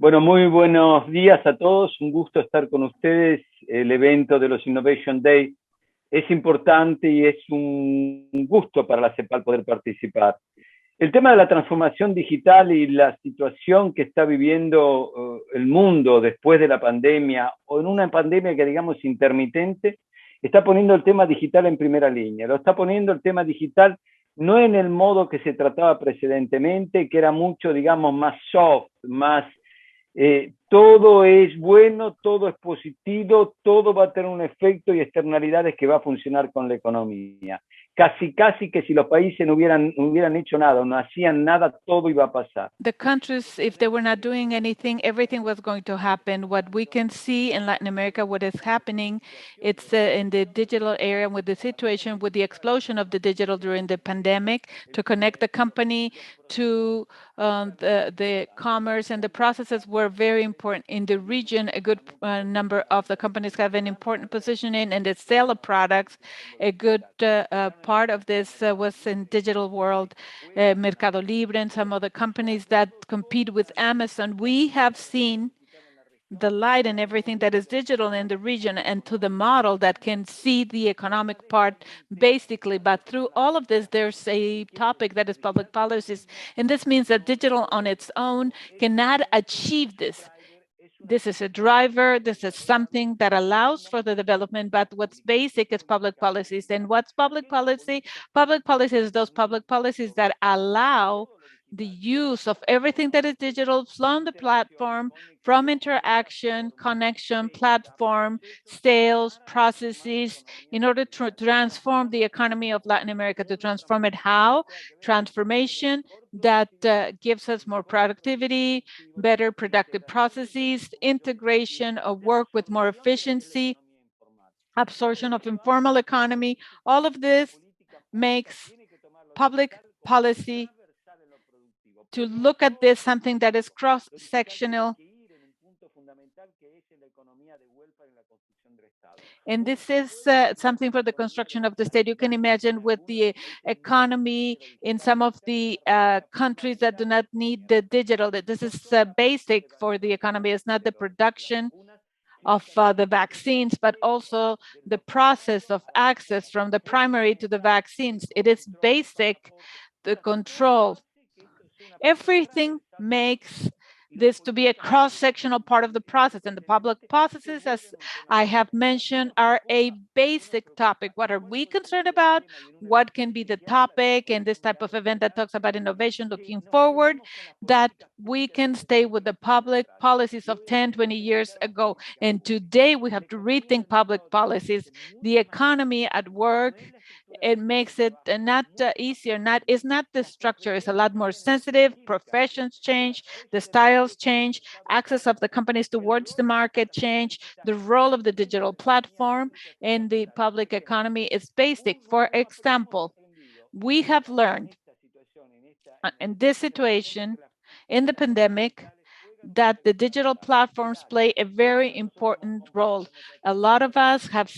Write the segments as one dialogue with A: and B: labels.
A: Bueno, muy buenos días a todos. Un gusto estar con ustedes. El evento de los Innovation Day es importante y es un gusto para la CEPAL poder participar. El tema de la transformación digital y la situación que está viviendo el mundo después de la pandemia, o en una pandemia que digamos intermitente, está poniendo el tema digital en primera línea. Lo está poniendo el tema digital no en el modo que se trataba precedentemente, que era mucho, digamos, más soft, más todo es bueno, todo es positivo, todo va a tener un efecto y externalidades que va a funcionar con la economía. Casi que si los países no hubieran hecho nada, no hacían nada, todo iba a pasar.
B: The countries, if they were not doing anything, everything was going to happen. What we can see in Latin America, what is happening, it's in the digital area with the situation, with the explosion of the digital during the pandemic, to connect the company to the commerce, and the processes were very important. In the region, a good number of the companies have an important position in the sale of products. A good part of this was in digital world, Mercado Libre and some other companies that compete with Amazon. We have seen the light and everything that is digital in the region, and to the model that can see the economic part basically. But through all of this, there's a topic that is public policies. And this means that digital on its own cannot achieve this. This is a driver, this is something that allows for the development, but what's basic is public policies. And what's public policy? Public policy is those public policies that allow the use of everything that is digital from the platform, from interaction, connection, platform, sales, processes, in order to transform the economy of Latin America. To transform it how? Transformation that gives us more productivity, better productive processes, integration of work with more efficiency, absorption of informal economy. All of this makes public policy to look at this something that is cross-sectional. And this is something for the construction of the state. You can imagine with the economy in some of the countries that do not need the digital, that this is basic for the economy. It's not the production of the vaccines, but also the process of access from the primary to the vaccines. It is basic, the control. Everything makes this to be a cross-sectional part of the process, and the public processes, as I have mentioned, are a basic topic. What are we concerned about? What can be the topic in this type of event that talks about innovation looking forward, that we can stay with the public policies of 10, 20 years ago. And today we have to rethink public policies. The economy at work, it makes it not easier. It's not the structure. It's a lot more sensitive. Professions change, the styles change, access of the companies towards the market change, the role of the digital platform in the public economy is basic. For example, we have learned in this situation, in the pandemic, that the digital platforms play a very important role. A lot of us have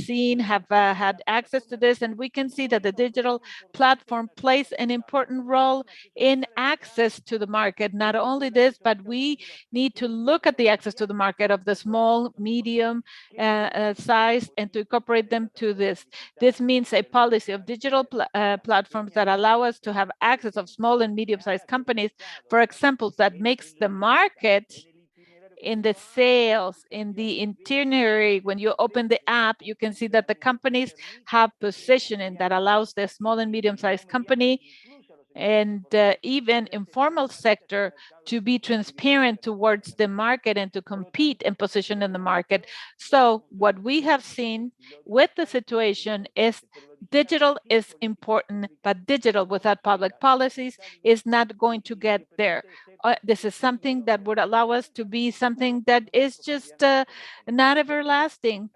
B: had access to this, and we can see that the digital platform plays an important role in access to the market. Not only this, but we need to look at the access to the market of the small, medium size, and to incorporate them to this. This means a policy of digital platforms that allow us to have access of small and medium-sized companies, for example, that makes the market in the sales, in the itinerary. When you open the app, you can see that the companies have positioning that allows the small and medium-sized company and even informal sector to be transparent towards the market and to compete and position in the market. So what we have seen with the situation is digital is important, but digital without public policies is not going to get there. This is something that would allow us to be something that is just not everlasting.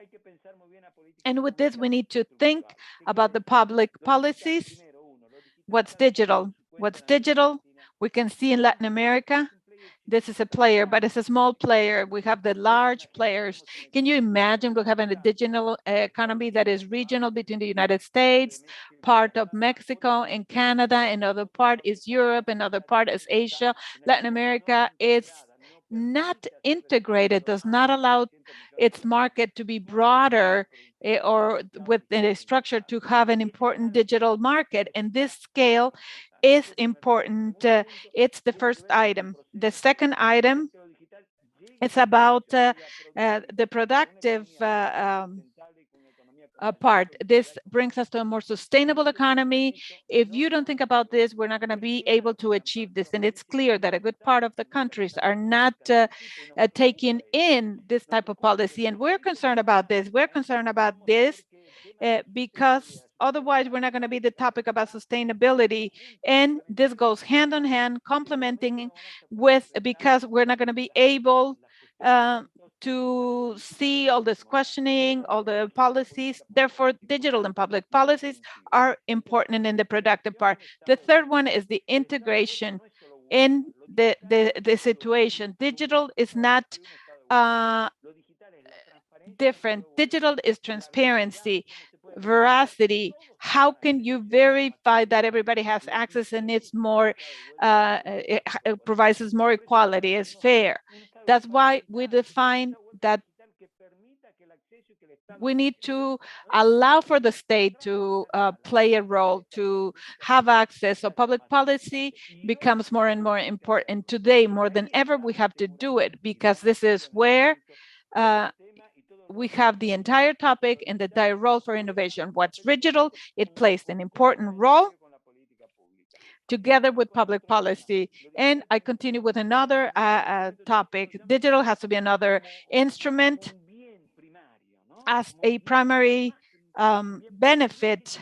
B: And with this, we need to think about the public policies. What's digital? What's digital? We can see in Latin America, this is a player, but it's a small player. We have the large players. Can you imagine we have a digital economy that is regional between the United States, part of Mexico and Canada, another part is Europe, another part is Asia. Latin America is not integrated, does not allow its market to be broader or with a structure to have an important digital market. And this scale is important. It's the first item. The second item is about the productive part. This brings us to a more sustainable economy. If you don't think about this, we're not going to be able to achieve this. And it's clear that a good part of the countries are not taking in this type of policy. And we're concerned about this. We're concerned about this because otherwise we're not going to be the topic about sustainability. And this goes hand in hand, complementing with, because we're not going to be able to see all this questioning, all the policies. Therefore, digital and public policies are important in the productive part. The third one is the integration in the situation. Digital is not different. Digital is transparency, veracity. How can you verify that everybody has access and it's more, it provides us more equality, is fair? That's why we define that we need to allow for the state to play a role, to have access. So public policy becomes more and more important. Today, more than ever, we have to do it because this is where we have the entire topic and the dire role for innovation. What's digital? It plays an important role together with public policy. And I continue with another topic. Digital has to be another instrument as a primary benefit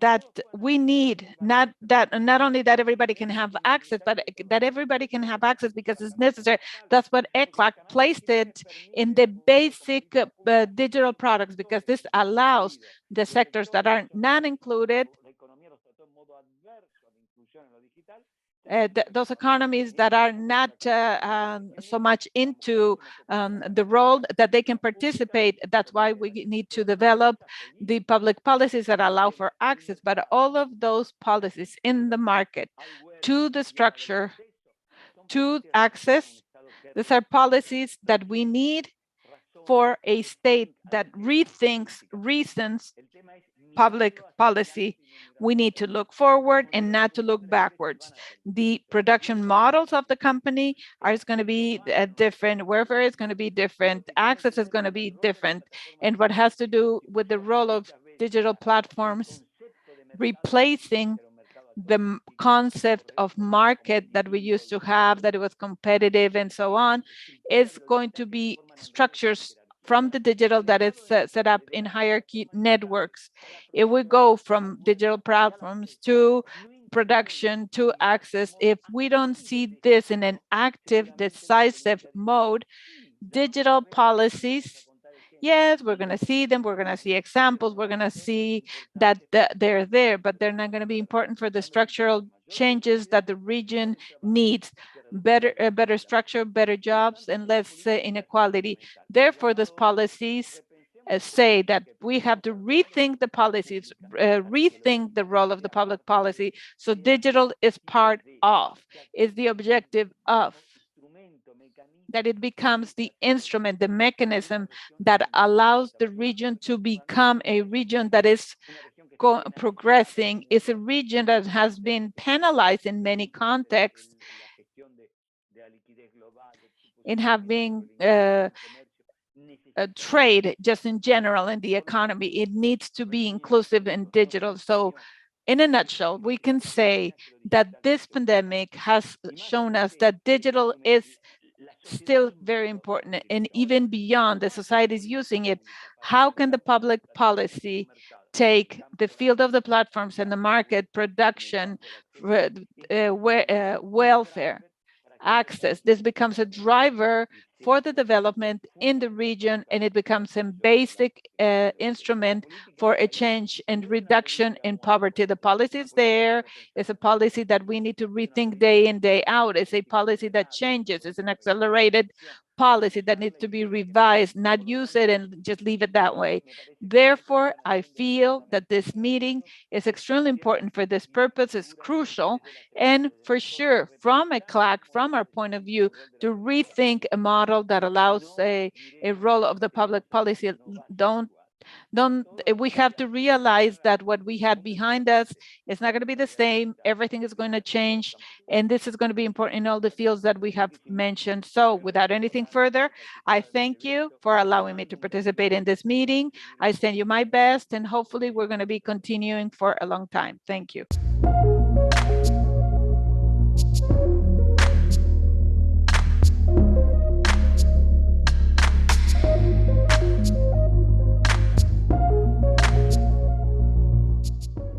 B: that we need, not only that everybody can have access, but that everybody can have access because it's necessary. That's what ECLAC placed it in the basic digital products, because this allows the sectors that are not included, those economies that are not so much into the role, that they can participate. That's why we need to develop the public policies that allow for access. But all of those policies in the market, to the structure, to access, these are policies that we need for a state that rethinks, reasons public policy. We need to look forward and not to look backwards. The production models of the company are going to be different. Welfare is going to be different. Access is going to be different. And what has to do with the role of digital platforms replacing the concept of market that we used to have, that it was competitive and so on, is going to be structures from the digital that is set up in hierarchy networks. If we go from digital platforms to production to access, if we don't see this in an active, decisive mode, digital policies, yes, we're going to see them, we're going to see examples, we're going to see that they're there, but they're not going to be important for the structural changes that the region needs. Better structure, better jobs, and less inequality. Therefore, these policies say that we have to rethink the policies, rethink the role of the public policy. So digital is part of, is the objective of, that it becomes the instrument, the mechanism that allows the region to become a region that is progressing. It's a region that has been penalized in many contexts in having trade just in general in the economy. It needs to be inclusive and digital. So in a nutshell, we can say that this pandemic has shown us that digital is still very important, and even beyond, the society is using it. How can the public policy take the field of the platforms and the market, production, welfare, access? This becomes a driver for the development in the region, and it becomes a basic instrument for a change and reduction in poverty. The policy is there. It's a policy that we need to rethink day in, day out. It's a policy that changes. It's an accelerated policy that needs to be revised, not use it and just leave it that way. Therefore, I feel that this meeting is extremely important for this purpose. It's crucial. And for sure, from a CLAC, from our point of view, to rethink a model that allows a role of the public policy. We have to realize that what we had behind us is not going to be the same. Everything is going to change, and this is going to be important in all the fields that we have mentioned. So without anything further, I thank you for allowing me to participate in this meeting. I send you my best, and hopefully we're going to be continuing for a long time. Thank you.